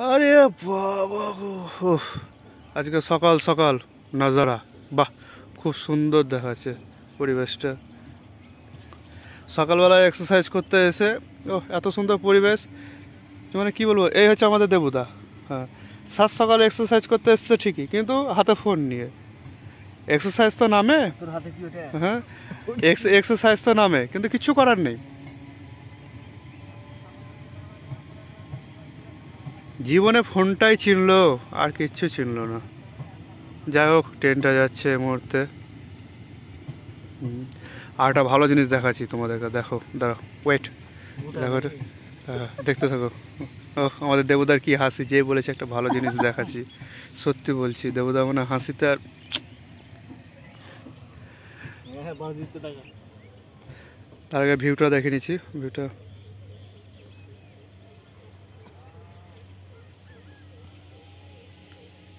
আরে বাবা গো, উফ, আজকে সকাল সকাল নজারা বাহ, খুব সুন্দর দেখাচ্ছে পরিবেশটা। সকালবেলায় এক্সারসাইজ করতে এসে এত সুন্দর পরিবেশ, মানে কি বলবো, এই হচ্ছে আমাদের দেবুদা। হ্যাঁ, সাত সকালে এক্সারসাইজ করতে এসছে ঠিকই, কিন্তু হাতে ফোন নিয়ে। এক্সারসাইজ তো নামে, হ্যাঁ এক্সারসাইজ তো নামে, কিন্তু কিচ্ছু করার নেই। জীবনে ফোনটাই চিনলো, আর কিচ্ছু চিনলো না। যাই হোক, ট্রেনটা যাচ্ছে এই মুহূর্তে। আর একটা ভালো জিনিস দেখাচ্ছি তোমাদেরকে, দেখো, দাঁড়াও, ওয়েট, দেখো, দেখতে থাকো। ও আমাদের দেবুদার কি হাসি, যে বলেছে একটা ভালো জিনিস দেখাচ্ছি, সত্যি বলছি, দেবুদা মানে হাসিতে আর। তার আগে ভিউটা দেখে নিচ্ছি, ভিউটা।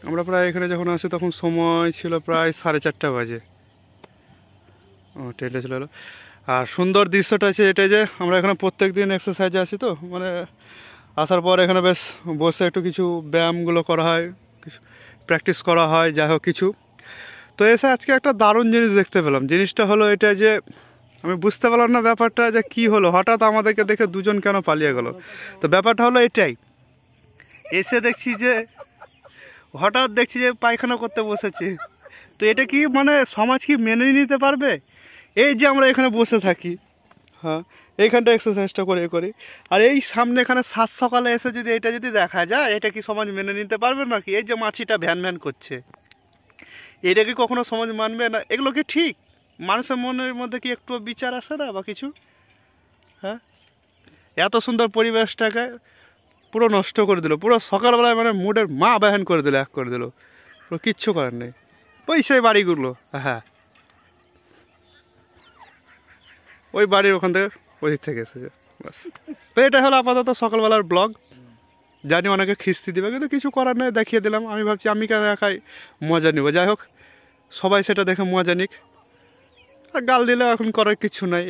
আমরা প্রায় এখানে যখন আসি তখন সময় ছিল প্রায় 4:30 বাজে। ট্রেনটা চলে এলো। আর সুন্দর দৃশ্যটা আছে এটাই যে আমরা এখানে প্রত্যেক দিন এক্সারসাইজে আসি, তো মানে আসার পর এখানে বেশ বসে একটু কিছু ব্যায়ামগুলো করা হয়, কিছু প্র্যাকটিস করা হয়, যাই হোক কিছু। তো এসে আজকে একটা দারুণ জিনিস দেখতে পেলাম। জিনিসটা হলো এটা যে আমি বুঝতে পারলাম না ব্যাপারটা, যে কি হলো, হঠাৎ আমাদেরকে দেখে দুজন কেন পালিয়ে গেল। তো ব্যাপারটা হলো এটাই, এসে দেখছি যে হঠাৎ দেখছি যে পায়খানা করতে বসেছে। তো এটা কি মানে সমাজ কি মেনে নিতে পারবে? এই যে আমরা এখানে বসে থাকি, হ্যাঁ, এইখানটা এক্সারসাইজটা করে করি, আর এই সামনে এখানে সাত সকালে এসে যদি এটা যদি দেখা যায়, এটা কি সমাজ মেনে নিতে পারবে নাকি? এই যে মাছিটা ভ্যান ভ্যান করছে, এটা কি কখনো সমাজ মানবে না? এগুলো কি ঠিক? মানুষের মনের মধ্যে কি একটু বিচার আসে না বা কিছু? হ্যাঁ, এত সুন্দর পরিবেশটাকে পুরো নষ্ট করে দিল, পুরো সকালবেলায় মানে মুডের মা ব্যাহান করে দিল, এক করে দিল, পুরো কিচ্ছু করার নেই। ওই সেই বাড়িগুলো, হ্যাঁ, ওই বাড়ির ওখান থেকে ওই দিক থেকে এসেছে, বাস। তো এটা হলো আপাতত সকালবেলার ব্লগ। জানি অনেকে খিস্তি দিবে, কিন্তু কিছু করার নেই, দেখিয়ে দিলাম। আমি ভাবছি আমি কেন একাই মজা নিব, যাই হোক সবাই সেটা দেখে মজা নিক, আর গাল দিলে এখন করার কিছু নাই।